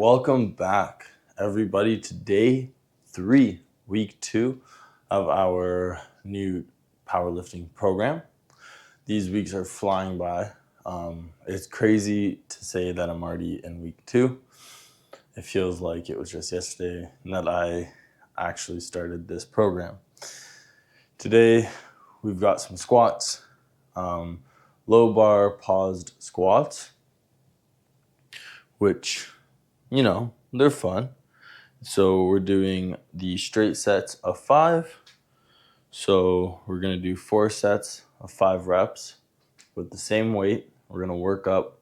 Welcome back, everybody, to day 3, week 2 of our new powerlifting program. These weeks are flying by. It's crazy to say that I'm already in week 2. It feels like it was just yesterday that I actually started this program. Today, we've got some squats, low bar paused squats, which, they're fun. So we're doing the straight sets of 5. So we're going to do 4 sets of 5 reps with the same weight. We're going to work up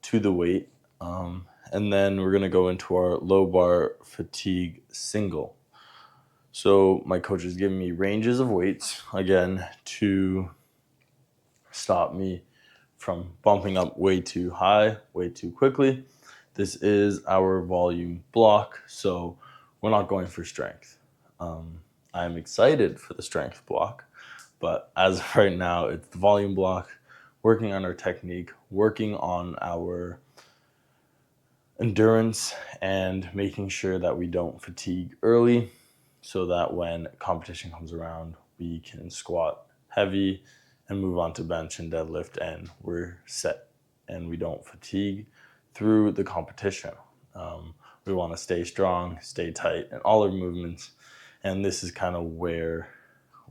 to the weight. And then we're going to go into our low bar fatigue single. So my coach is giving me ranges of weights, again, to stop me from bumping up way too high, way too quickly. This is our volume block, so we're not going for strength. I'm excited for the strength block, but as of right now, it's the volume block, working on our technique, working on our endurance, and making sure that we don't fatigue early so that when competition comes around, we can squat heavy and move on to bench and deadlift, and we're set and we don't fatigue through the competition. We want to stay strong, stay tight in all our movements, and this is kind of where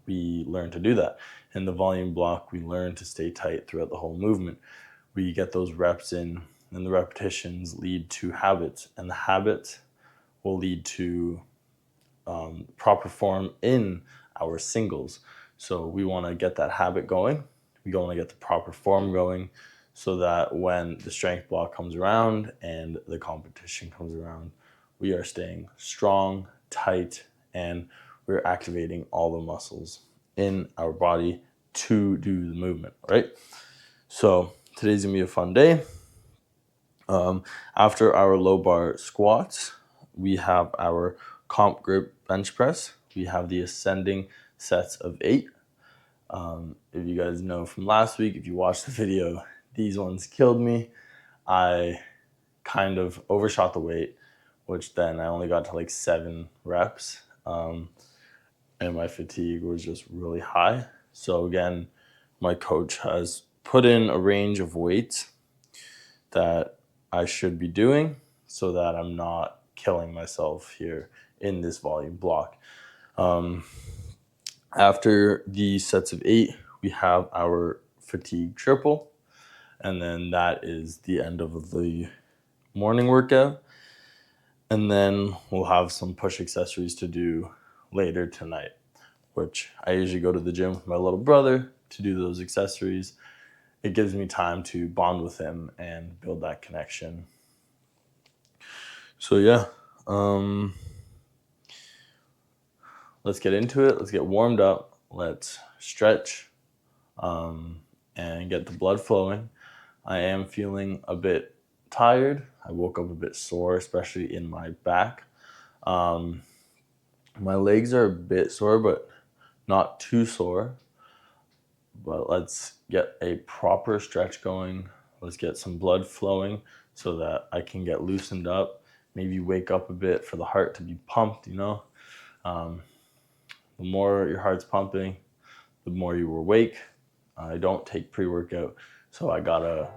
we learn to do that. In the volume block, we learn to stay tight throughout the whole movement. We get those reps in, and the repetitions lead to habits, and the habits will lead to proper form in our singles. So we want to get that habit going. We want to get the proper form going so that when the strength block comes around and the competition comes around, we are staying strong, tight, and we're activating all the muscles in our body to do the movement, right? So today's gonna be a fun day. After our low bar squats, we have our comp grip bench press. We have the ascending sets of 8. If you guys know from last week, if you watched the video, these ones killed me. I kind of overshot the weight, which then I only got to like 7 reps. And my fatigue was just really high. So again, my coach has put in a range of weights that I should be doing so that I'm not killing myself here in this volume block. After the sets of 8, we have our fatigue triple, and then that is the end of the morning workout. And then we'll have some push accessories to do later tonight, which I usually go to the gym with my little brother to do those accessories. It gives me time to bond with him and build that connection. So yeah, let's get into it. Let's get warmed up. Let's stretch and get the blood flowing. I am feeling a bit tired. I woke up a bit sore, especially in my back. My legs are a bit sore, but not too sore. But let's get a proper stretch going. Let's get some blood flowing so that I can get loosened up. Maybe wake up a bit for the heart to be pumped, The more your heart's pumping, the more you awake. I don't take pre-workout, so I gotta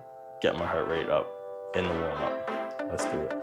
get my heart rate up in the warm-up. Let's do it.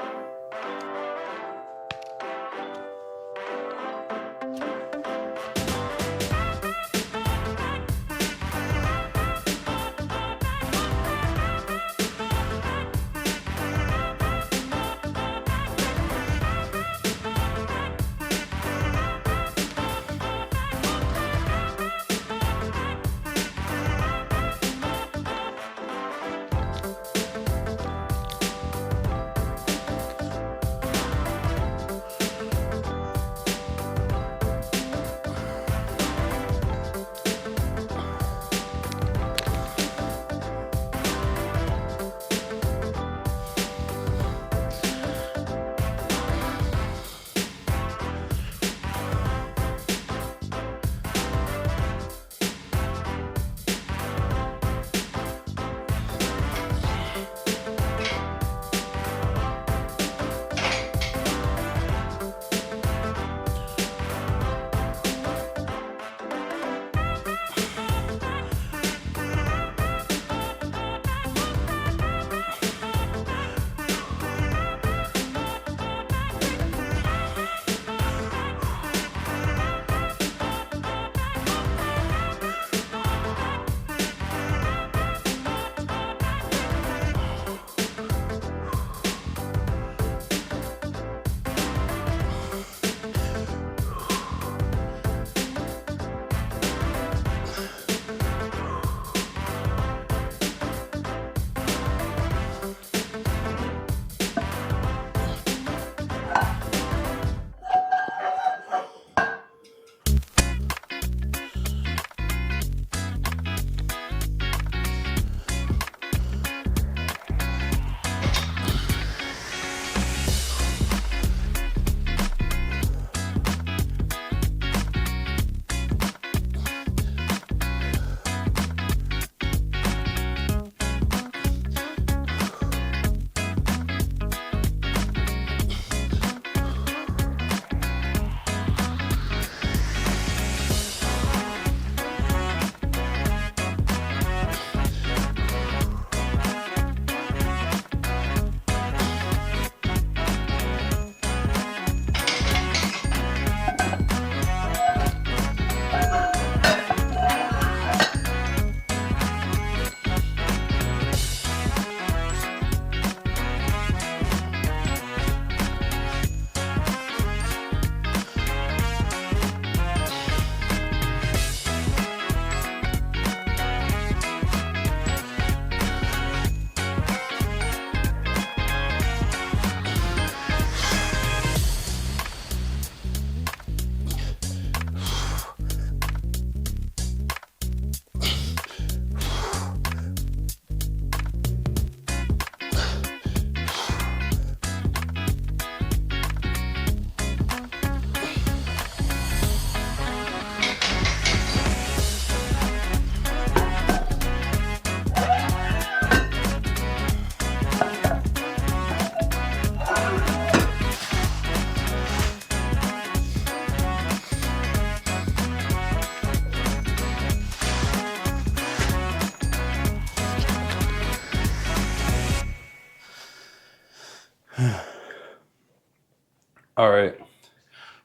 All right,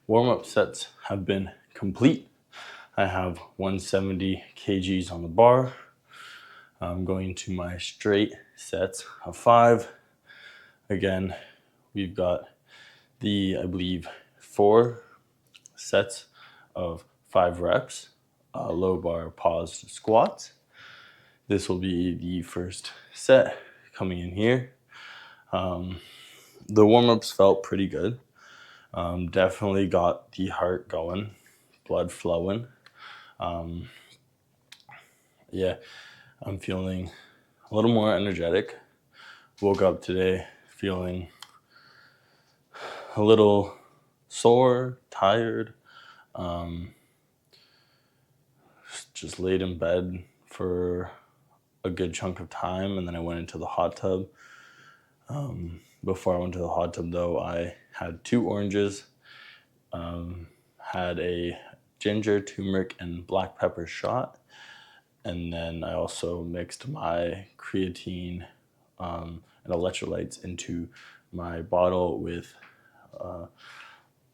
warm-up sets have been complete. I have 170 kgs on the bar. I'm going to my straight sets of 5. Again, we've got I believe, 4 sets of 5 reps, low bar paused squats. This will be the first set coming in here. The warm-ups felt pretty good. Definitely got the heart going, blood flowing. Yeah, I'm feeling a little more energetic. Woke up today feeling a little sore, tired. Just laid in bed for a good chunk of time, and then I went into the hot tub. Before I went to the hot tub, though, I had 2 oranges, had a ginger, turmeric, and black pepper shot, and then I also mixed my creatine and electrolytes into my bottle with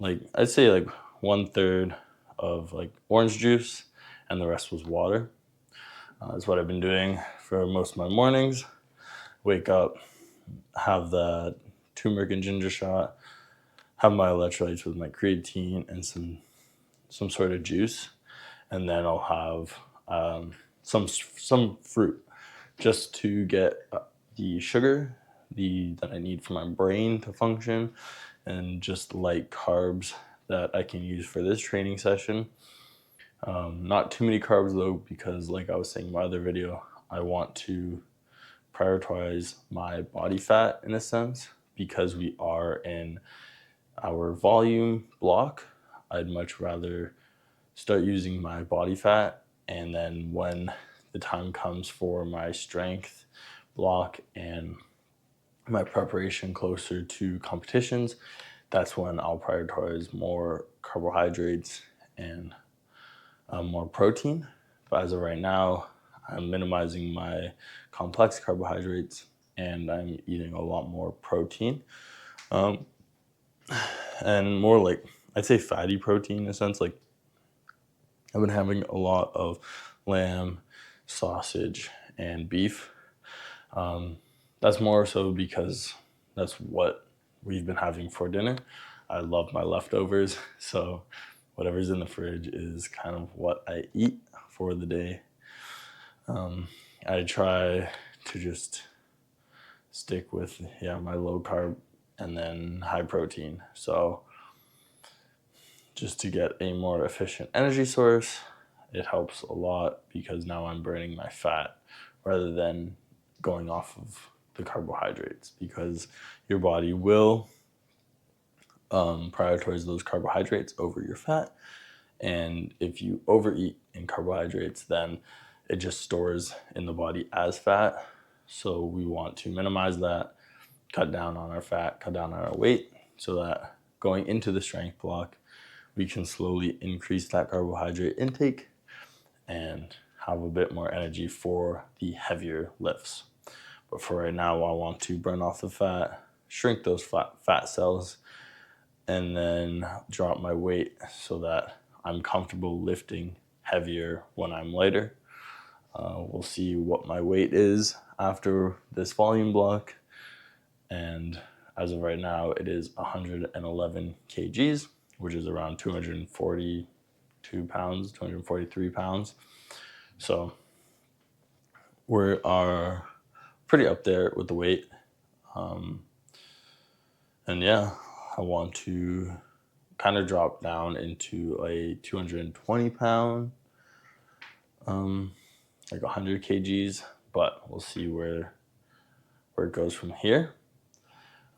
I'd say 1/3 of orange juice, and the rest was water. That's what I've been doing for most of my mornings. Wake up, have the turmeric and ginger shot, have my electrolytes with my creatine and some sort of juice, and then I'll have some fruit just to get the sugar that I need for my brain to function, and just light carbs that I can use for this training session. Not too many carbs though, because like I was saying in my other video, I want to prioritize my body fat in a sense, because we are in our volume block. I'd much rather start using my body fat, and then when the time comes for my strength block and my preparation closer to competitions, that's when I'll prioritize more carbohydrates and more protein. But as of right now, I'm minimizing my complex carbohydrates and I'm eating a lot more protein, and more I'd say fatty protein in a sense. Like, I've been having a lot of lamb, sausage, and beef. That's more so because that's what we've been having for dinner. I love my leftovers, so whatever's in the fridge is kind of what I eat for the day. I try to just stick with my low carb and then high protein. So just to get a more efficient energy source, it helps a lot because now I'm burning my fat rather than going off of the carbohydrates, because your body will prioritize those carbohydrates over your fat. And if you overeat in carbohydrates, then it just stores in the body as fat. So we want to minimize that, cut down on our fat, cut down on our weight, so that going into the strength block, we can slowly increase that carbohydrate intake and have a bit more energy for the heavier lifts. But for right now, I want to burn off the fat, shrink those fat cells, and then drop my weight so that I'm comfortable lifting heavier when I'm lighter. We'll see what my weight is after this volume block. And as of right now, it is 111 kgs, which is around 242 pounds, 243 pounds. So we are pretty up there with the weight. And yeah, I want to kind of drop down into a 220 pound, like 100 kgs, but we'll see where it goes from here.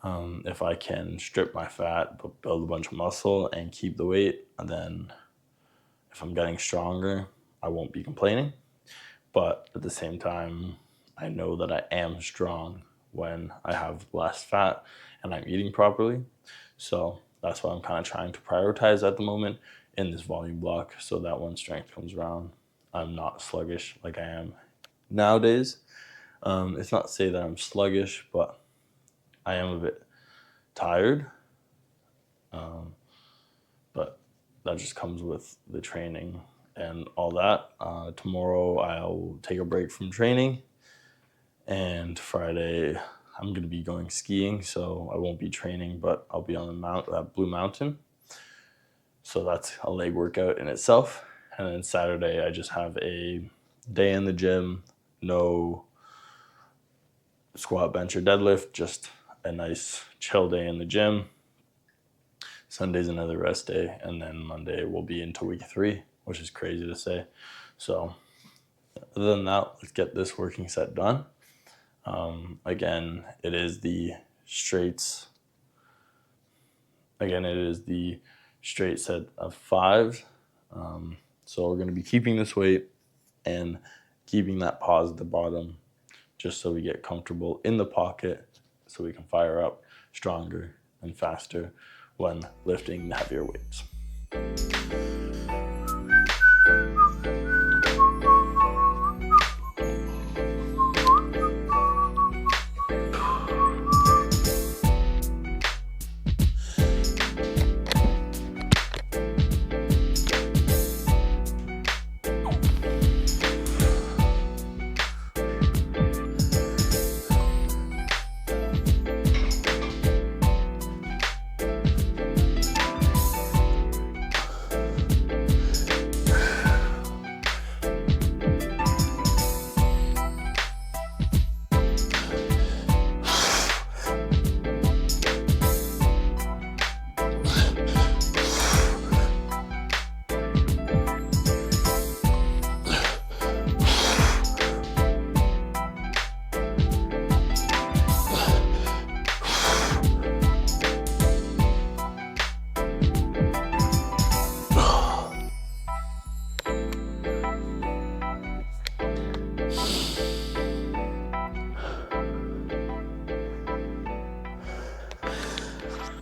If I can strip my fat, but build a bunch of muscle and keep the weight, then if I'm getting stronger, I won't be complaining. But at the same time, I know that I am strong when I have less fat and I'm eating properly. So that's what I'm kind of trying to prioritize at the moment in this volume block, so that when strength comes around, I'm not sluggish like I am nowadays. It's not to say that I'm sluggish, but I am a bit tired. that just comes with the training and all that. Tomorrow I'll take a break from training, and Friday I'm going to be going skiing, so I won't be training, but I'll be on that Blue Mountain. So that's a leg workout in itself. And then Saturday I just have a day in the gym, no squat, bench, or deadlift, just a nice chill day in the gym. Sunday's another rest day, and then Monday we'll be into week 3, which is crazy to say. So other than that, let's get this working set done. Again, it is the straights. Again, it is the straight set of 5. So we're going to be keeping this weight and keeping that pause at the bottom, just so we get comfortable in the pocket, so we can fire up stronger and faster when lifting the heavier weights.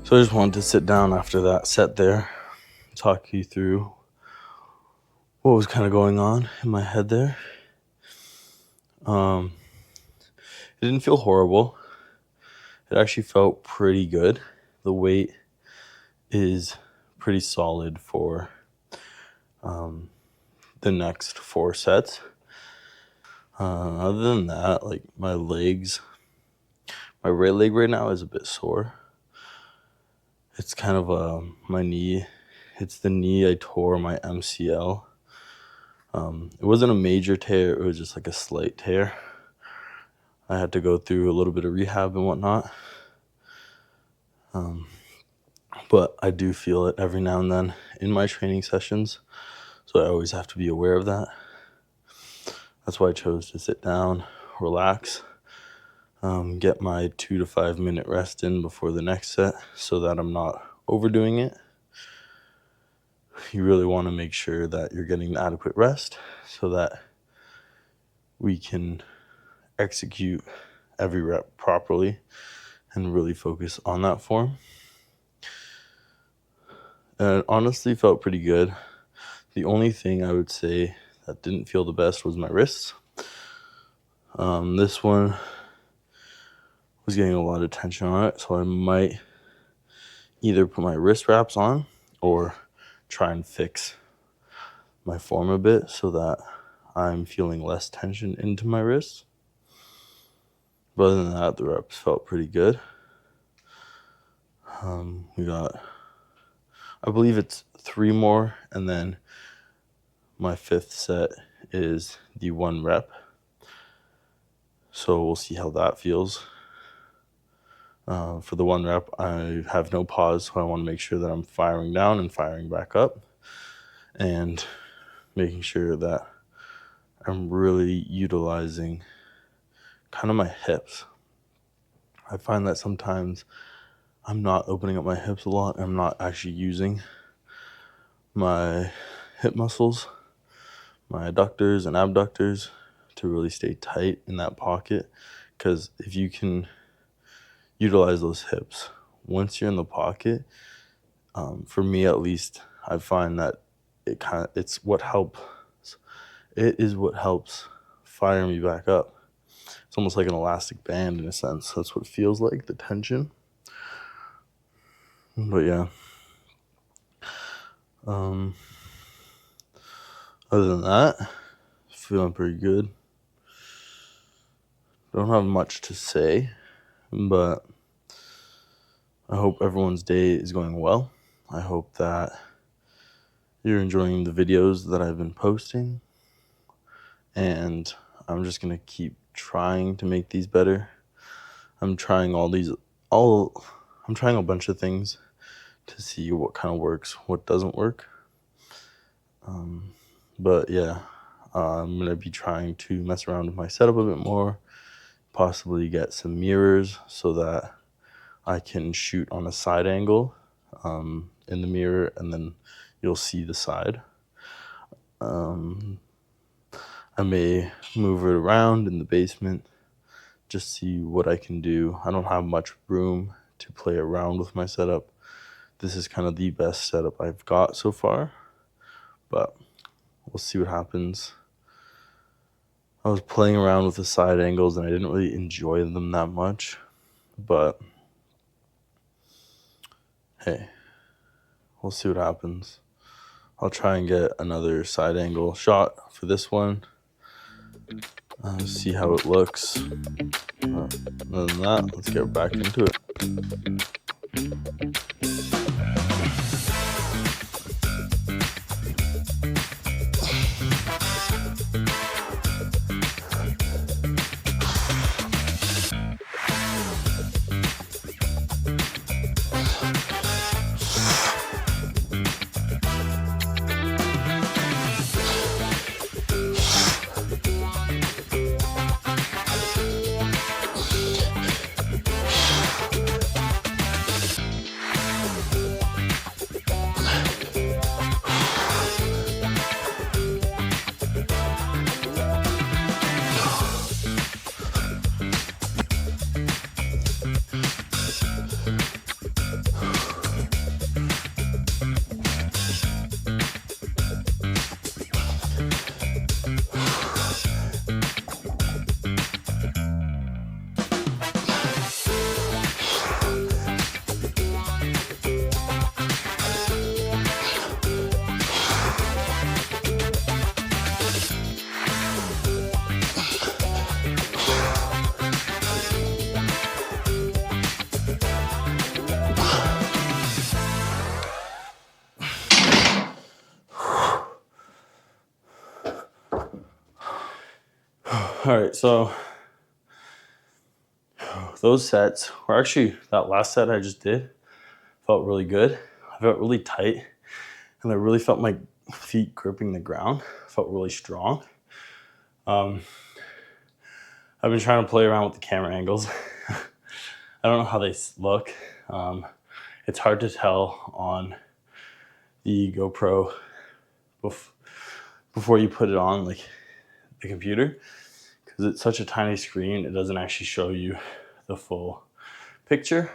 So I just wanted to sit down after that set there, talk you through what was kind of going on in my head there. It didn't feel horrible. It actually felt pretty good. The weight is pretty solid for the next 4 sets. Other than that, like my legs, my right leg right now is a bit sore. It's kind of my knee. It's the knee I tore my MCL. It wasn't a major tear. It was just like a slight tear. I had to go through a little bit of rehab and whatnot. But I do feel it every now and then in my training sessions. So I always have to be aware of that. That's why I chose to sit down, relax, get my 2 to 5 minute rest in before the next set so that I'm not overdoing it. You really want to make sure that you're getting adequate rest so that we can execute every rep properly and really focus on that form. And it honestly felt pretty good. The only thing I would say that didn't feel the best was my wrists. This one was getting a lot of tension on it, so I might either put my wrist wraps on or try and fix my form a bit so that I'm feeling less tension into my wrists. But other than that, the reps felt pretty good. We got, I believe it's 3 more, and then my 5th set is the 1 rep. So we'll see how that feels. For the 1 rep, I have no pause, so I want to make sure that I'm firing down and firing back up and making sure that I'm really utilizing kind of my hips. I find that sometimes I'm not opening up my hips a lot. I'm not actually using my hip muscles, my adductors and abductors to really stay tight in that pocket. Because if you can utilize those hips once you're in the pocket, for me at least, I find that it is what helps fire me back up. It's almost like an elastic band in a sense. That's what it feels like, the tension. But yeah, Other than that, feeling pretty good. Don't have much to say, but I hope everyone's day is going well. I hope that you're enjoying the videos that I've been posting, and I'm just gonna keep trying to make these better. I'm trying I'm trying a bunch of things to see what kind of works, what doesn't work. But yeah, I'm gonna be trying to mess around with my setup a bit more, possibly get some mirrors so that I can shoot on a side angle in the mirror, and then you'll see the side. I may move it around in the basement, just see what I can do. I don't have much room to play around with my setup. This is kind of the best setup I've got so far, but we'll see what happens. I was playing around with the side angles and I didn't really enjoy them that much, but hey, we'll see what happens. I'll try and get another side angle shot for this one. See how it looks. Other than that, let's get back into it. All right, so those sets were actually, that last set I just did felt really good. I felt really tight, and I really felt my feet gripping the ground. Felt really strong. I've been trying to play around with the camera angles. I don't know how they look. It's hard to tell on the GoPro before you put it on like the computer, because it's such a tiny screen. It doesn't actually show you the full picture.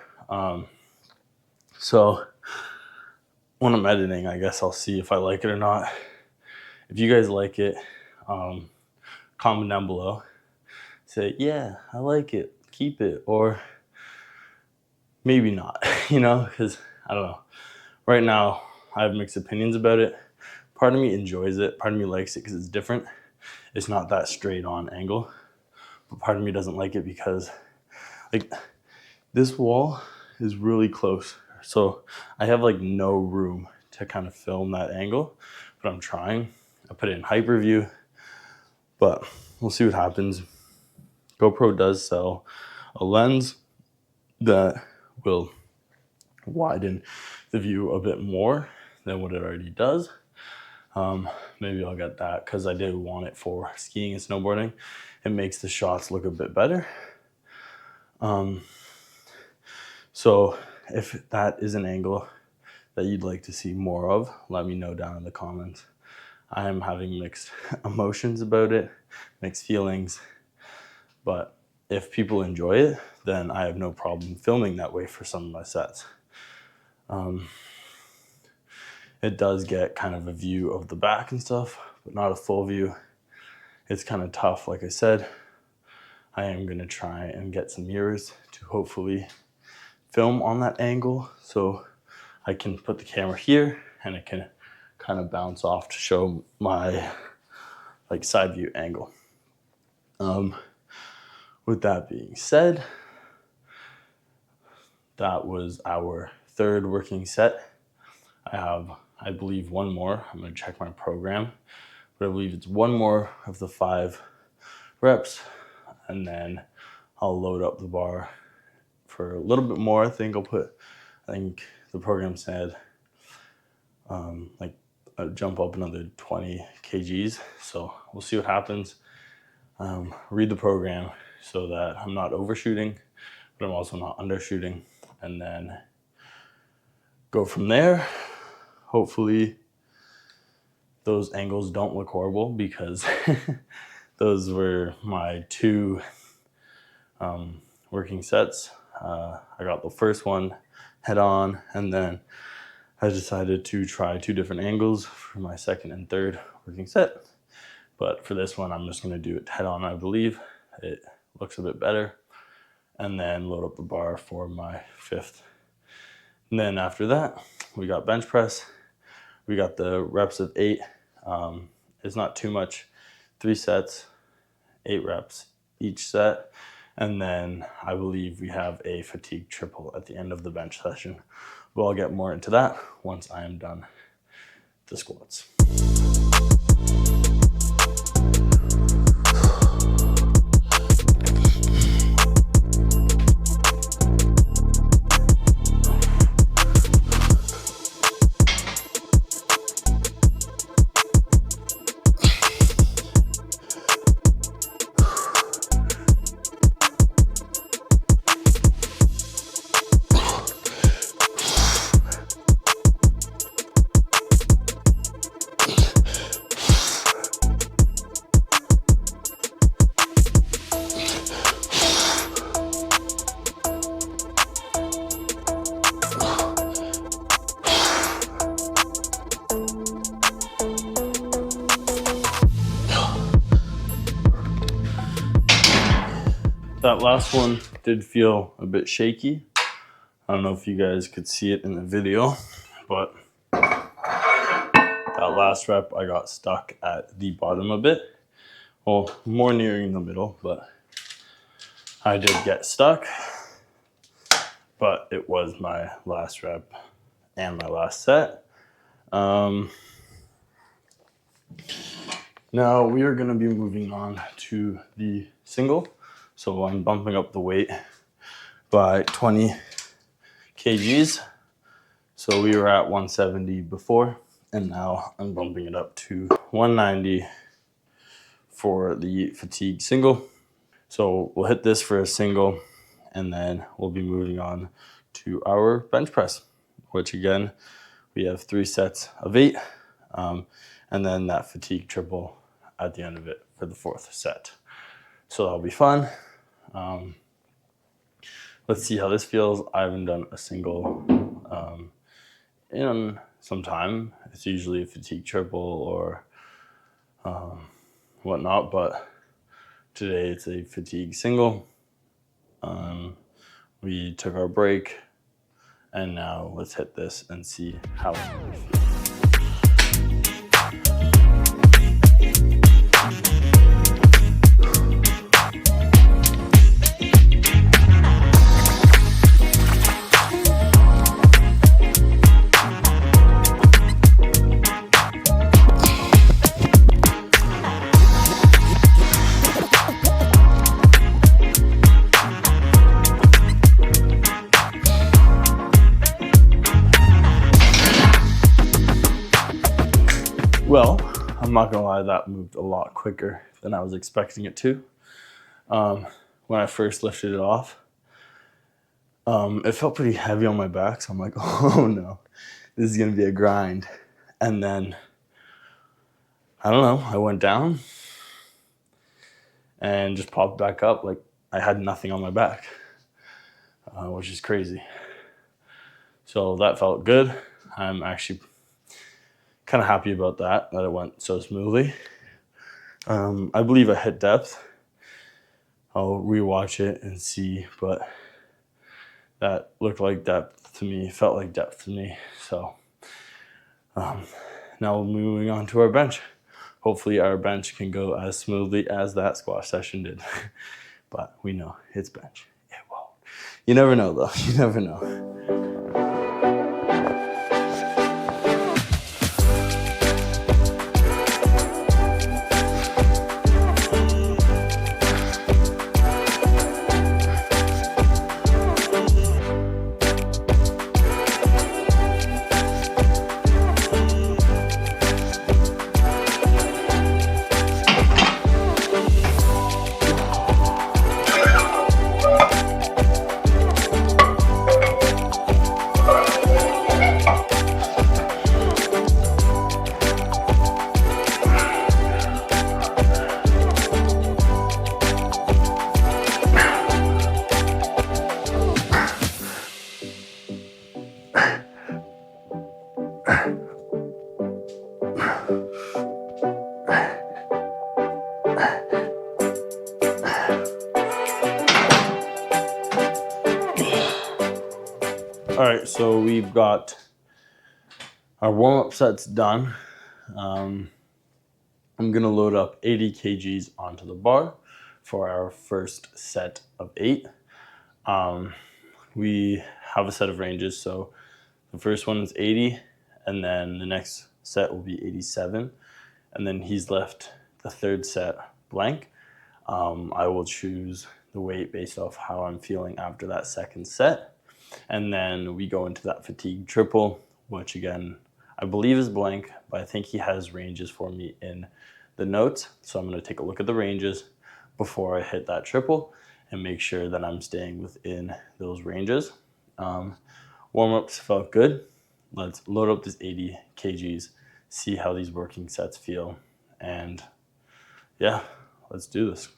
So when I'm editing, I guess I'll see if I like it or not. If you guys like it, comment down below. Say, yeah, I like it, keep it, or maybe not, because I don't know. Right now, I have mixed opinions about it. Part of me enjoys it. Part of me likes it because it's different. It's not that straight on angle. But part of me doesn't like it because like this wall is really close. So I have like no room to kind of film that angle, but I'm trying. I put it in hyperview, but we'll see what happens. GoPro does sell a lens that will widen the view a bit more than what it already does. Maybe I'll get that because I do want it for skiing and snowboarding. It makes the shots look a bit better. So if that is an angle that you'd like to see more of, let me know down in the comments. I am having mixed emotions about it, mixed feelings, but if people enjoy it, then I have no problem filming that way for some of my sets. It does get kind of a view of the back and stuff, but not a full view. It's kind of tough, like I said. I am gonna try and get some mirrors to hopefully film on that angle so I can put the camera here and it can kind of bounce off to show my like side view angle. With that being said, that was our third working set. I have, I believe, one more. I'm going to check my program, but I believe it's one more of the 5 reps, and then I'll load up the bar for a little bit more. I think the program said like jump up another 20 kgs. So we'll see what happens. Read the program so that I'm not overshooting, but I'm also not undershooting, and then go from there. Hopefully those angles don't look horrible, because those were my 2 working sets. I got the first one head on, and then I decided to try 2 different angles for my second and third working set. But for this one, I'm just going to do it head on, I believe. It looks a bit better. And then load up the bar for my 5th. And then after that, we got bench press. We got the reps of 8. It's not too much. 3 sets, 8 reps each set. And then I believe we have a fatigue triple at the end of the bench session. But I'll get more into that once I am done the squats. That last one did feel a bit shaky. I don't know if you guys could see it in the video, but that last rep I got stuck at the bottom a bit. Well, more nearing the middle, but I did get stuck. But it was my last rep and my last set. Now we are going to be moving on to the single. So I'm bumping up the weight by 20 kgs. So we were at 170 before, and now I'm bumping it up to 190 for the fatigue single. So we'll hit this for a single, and then we'll be moving on to our bench press, which again, we have 3 sets of 8, and then that fatigue triple at the end of it for the 4th set. So that'll be fun. Let's see how this feels. I haven't done a single in some time. It's usually a fatigue triple or whatnot, but today it's a fatigue single. We took our break, and now let's hit this and see how it feels. Well, I'm not gonna lie, that moved a lot quicker than I was expecting it to. When I first lifted it off, it felt pretty heavy on my back, so I'm like, oh no, this is gonna be a grind. And then, I don't know, I went down and just popped back up like I had nothing on my back, which is crazy. So that felt good. I'm actually kind of happy about that it went so smoothly. I believe I hit depth. I'll rewatch it and see, but that looked like depth to me, felt like depth to me. So now Now moving on to our bench. Hopefully our bench can go as smoothly as that squat session did. But we know it's bench. It won't. You never know though. You never know. All right, so we've got our warm-up sets done. I'm gonna load up 80 kgs onto the bar for our first set of 8. We have a set of ranges, so the first one is 80, and then the next set will be 87, and then he's left the third set blank. I will choose the weight based off how I'm feeling after that second set. And then we go into that fatigue triple, which again, I believe is blank, but I think he has ranges for me in the notes. So I'm going to take a look at the ranges before I hit that triple and make sure that I'm staying within those ranges. Warm-ups felt good. Let's load up this 80 kgs, see how these working sets feel. And yeah, let's do this.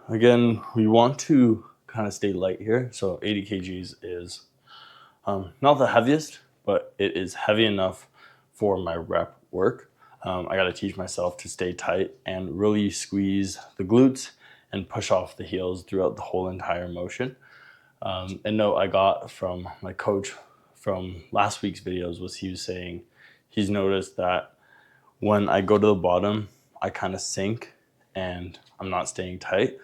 Again, we want to kind of stay light here. So 80 kgs is not the heaviest, but it is heavy enough for my rep work. I got to teach myself to stay tight and really squeeze the glutes and push off the heels throughout the whole entire motion. A note I got from my coach from last week's videos was he was saying he's noticed that when I go to the bottom, I kind of sink and I'm not staying tight.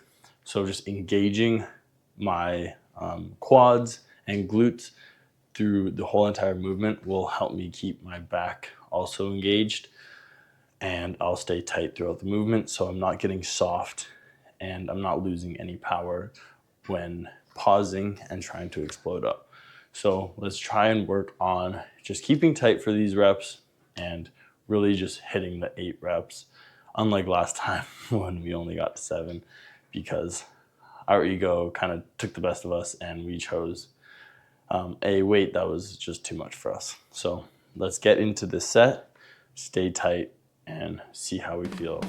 So just engaging my quads and glutes through the whole entire movement will help me keep my back also engaged, and I'll stay tight throughout the movement so I'm not getting soft and I'm not losing any power when pausing and trying to explode up. So let's try and work on just keeping tight for these reps and really just hitting the 8 reps, unlike last time when we only got to 7, because our ego kind of took the best of us and we chose a weight that was just too much for us. So let's get into this set, stay tight, and see how we feel.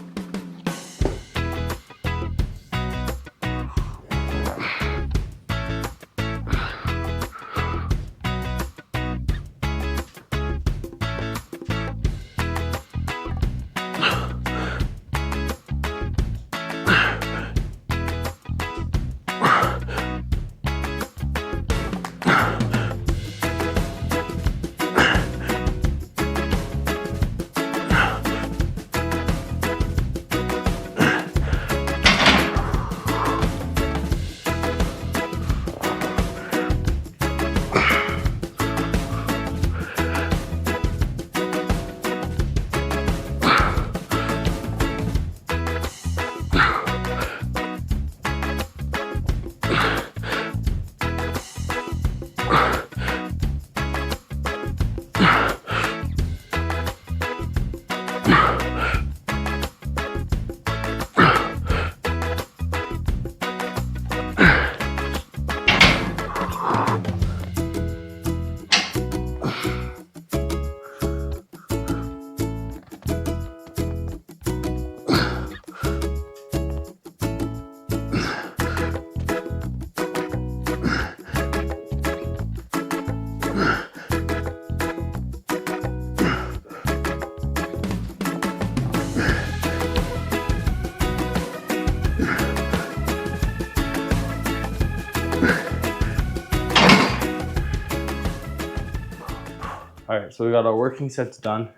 All right, so we got our working sets done.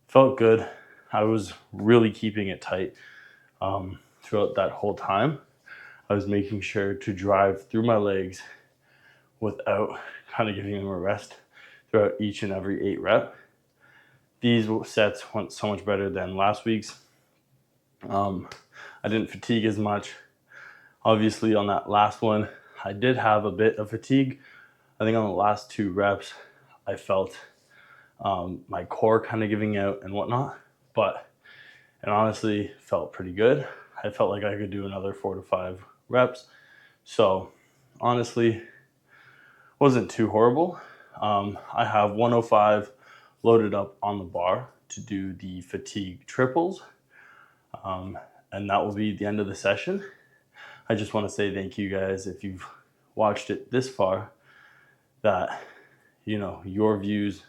Felt good. I was really keeping it tight throughout that whole time. I was making sure to drive through my legs without kind of giving them a rest throughout each and every 8 rep. These sets went so much better than last week's. I didn't fatigue as much. Obviously on that last one, I did have a bit of fatigue. I think on the last 2 reps, I felt my core kind of giving out and whatnot, but it honestly felt pretty good. I felt like I could do another 4 to 5 reps. So honestly, wasn't too horrible. I have 105 loaded up on the bar to do the fatigue triples. And that will be the end of the session. I just want to say thank you guys if you've watched it this far, that, you know, your views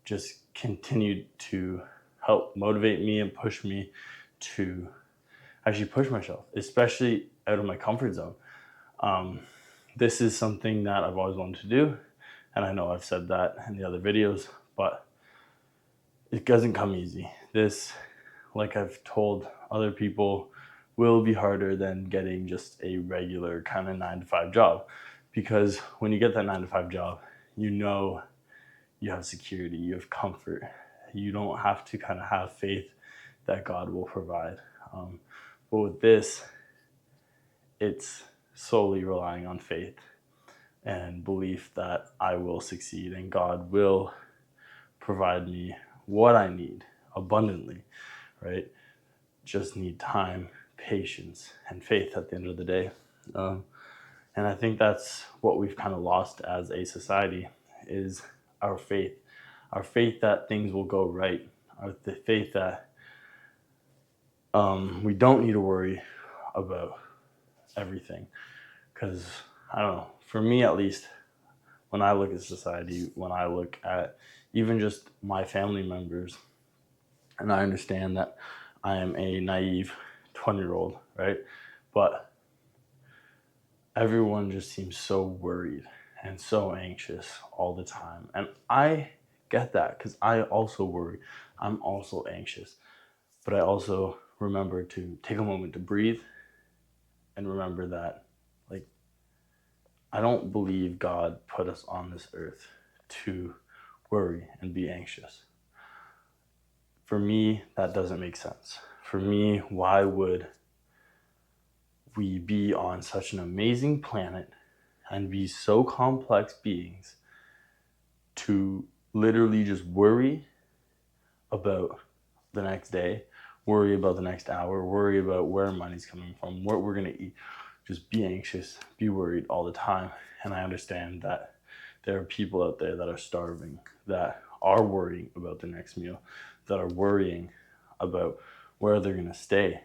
just continued to help motivate me and push me to actually push myself, especially out of my comfort zone. This is something that I've always wanted to do, and I know I've said that in the other videos, but it doesn't come easy. This, like I've told other people, will be harder than getting just a regular kind of 9 to 5 job, because when you get that 9 to 5 job, you know you have security, you have comfort. You don't have to kind of have faith that God will provide. But with this, it's solely relying on faith and belief that I will succeed and God will provide me what I need abundantly, right? Just need time, patience, and faith at the end of the day. And I think that's what we've kind of lost as a society, is our faith that things will go right, the faith that we don't need to worry about everything. Because I don't know, for me at least, when I look at society, when I look at even just my family members, and I understand that I am a naive 20-year-old, right? But everyone just seems so worried and so anxious all the time. And I get that, because I also worry. I'm also anxious. But I also remember to take a moment to breathe and remember that, like, I don't believe God put us on this earth to worry and be anxious. For me, that doesn't make sense. For me, why would we be on such an amazing planet and be so complex beings to literally just worry about the next day, worry about the next hour, worry about where money's coming from, what we're going to eat, just be anxious, be worried all the time. And I understand that there are people out there that are starving, that are worrying about the next meal, that are worrying about where they're going to stay.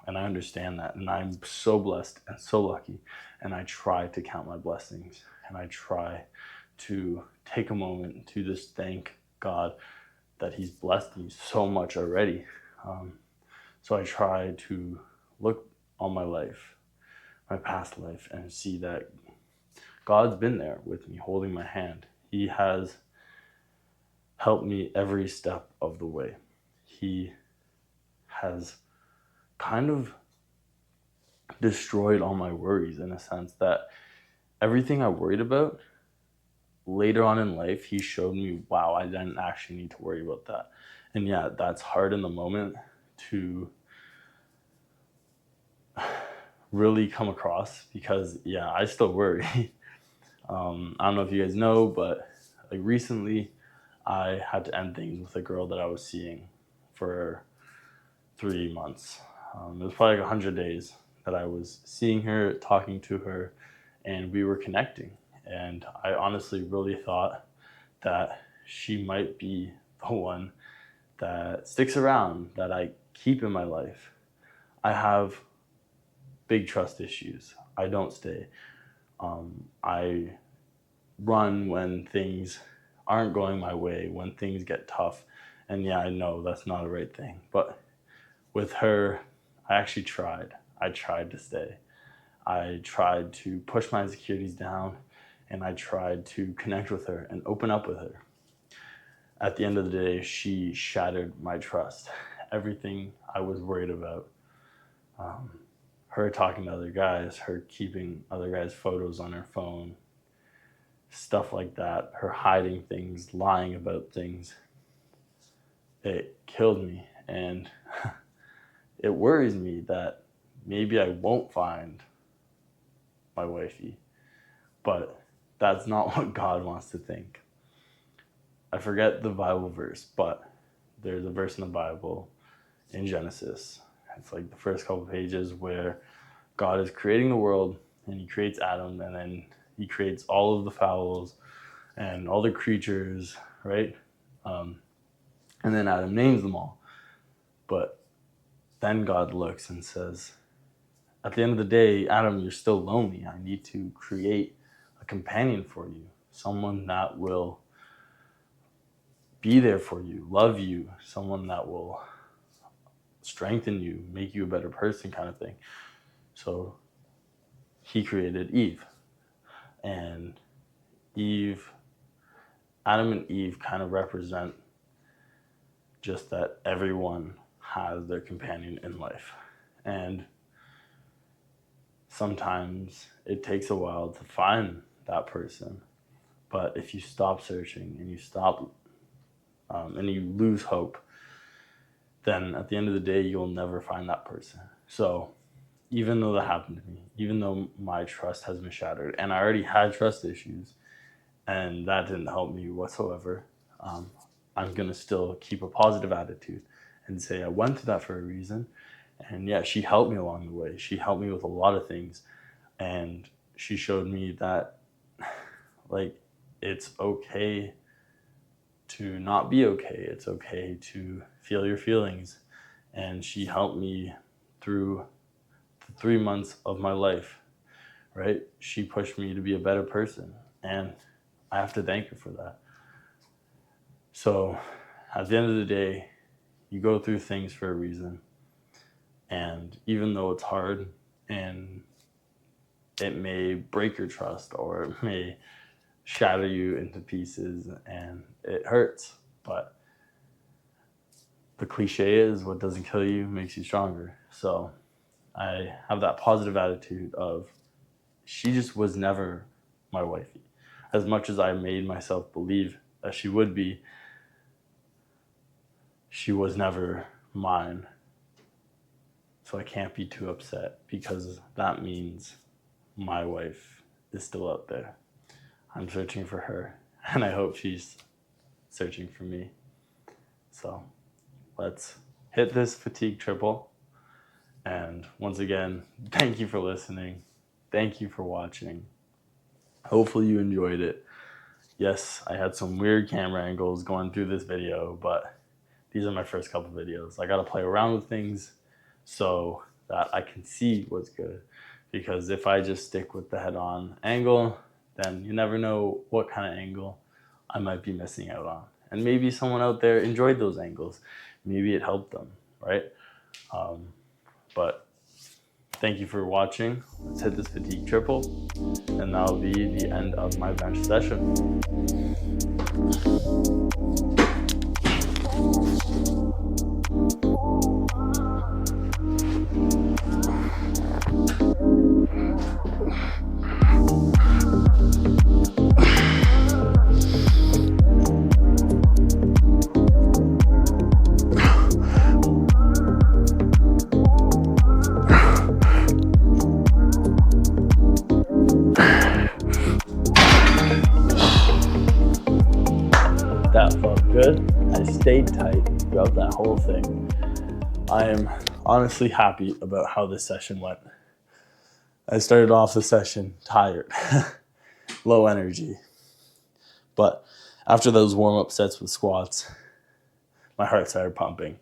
And I understand that. And I'm so blessed and so lucky. And I try to count my blessings. And I try to take a moment to just thank God that He's blessed me so much already. So I try to look on my life, my past life, and see that God's been there with me, holding my hand. He has helped me every step of the way. He has kind of destroyed all my worries, in a sense that everything I worried about later on in life, He showed me, wow, I didn't actually need to worry about that. And yeah, that's hard in the moment to really come across, because yeah, I still worry. I don't know if you guys know, but like recently I had to end things with a girl that I was seeing for 3 months. It was probably like 100 days that I was seeing her, talking to her, and we were connecting. And I honestly really thought that she might be the one that sticks around, that I keep in my life. I have big trust issues. I don't stay. I run when things aren't going my way, when things get tough. And yeah, I know that's not a right thing. But with her, I actually tried. I tried to stay. I tried to push my insecurities down, and I tried to connect with her and open up with her. at the end of the day, she shattered my trust. Everything I was worried about, her talking to other guys, her keeping other guys' photos on her phone, stuff like that, her hiding things, lying about things, it killed me. And it worries me that maybe I won't find my wifey, but that's not what God wants to think. I forget the Bible verse, but there's a verse in the Bible in Genesis. It's like the first couple pages where God is creating the world, and he creates Adam, and then he creates all of the fowls and all the creatures, right? And then Adam names them all. But then God looks and says, at the end of the day, Adam, you're still lonely. I need to create a companion for you, someone that will be there for you, love you, someone that will strengthen you, make you a better person, kind of thing. So he created Eve. And Adam and Eve kind of represent just that everyone has their companion in life. And sometimes it takes a while to find that person. But if you stop searching and you stop and you lose hope, then at the end of the day, you'll never find that person. So even though that happened to me, even though my trust has been shattered, and I already had trust issues, and that didn't help me whatsoever, I'm going to still keep a positive attitude and say I went to that for a reason. And yeah, she helped me along the way. She helped me with a lot of things. And she showed me that, like, it's okay to not be okay. It's okay to feel your feelings. And she helped me through the 3 months of my life, right? She pushed me to be a better person. And I have to thank her for that. So at the end of the day, you go through things for a reason. And even though it's hard and it may break your trust or it may shatter you into pieces and it hurts, but the cliche is what doesn't kill you makes you stronger. So I have that positive attitude of she just was never my wifey. As much as I made myself believe that she would be, she was never mine. So I can't be too upset because that means my wife is still out there. I'm searching for her, and I hope she's searching for me. So let's hit this fatigue triple. And once again, thank you for listening. Thank you for watching. Hopefully you enjoyed it. Yes, I had some weird camera angles going through this video, but these are my first couple videos. I got to play around with things so that I can see what's good. Because if I just stick with the head-on angle, then you never know what kind of angle I might be missing out on. And maybe someone out there enjoyed those angles. Maybe it helped them, right? But thank you for watching. Let's hit this fatigue triple, and that'll be the end of my bench session. That felt good. I stayed tight throughout that whole thing. I am honestly happy about how this session went. I started off the session tired, low energy. But after those warm-up sets with squats, my heart started pumping.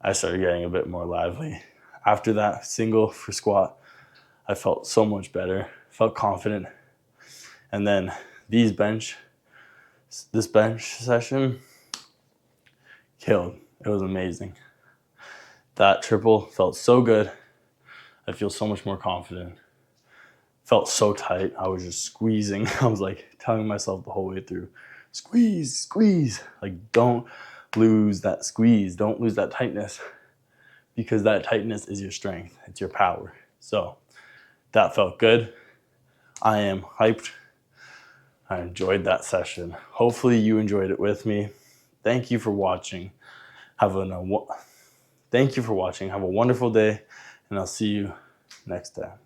I started getting a bit more lively. After that single for squat, I felt so much better, felt confident. And then this bench session killed. It was amazing. That triple felt so good. I feel so much more confident. Felt so tight. I was just squeezing. I was like telling myself the whole way through, squeeze, squeeze. Like, don't lose that squeeze. Don't lose that tightness, because that tightness is your strength. It's your power. So that felt good. I am hyped. I enjoyed that session. Hopefully you enjoyed it with me. Thank you for watching. Thank you for watching. Have a wonderful day, and I'll see you next time.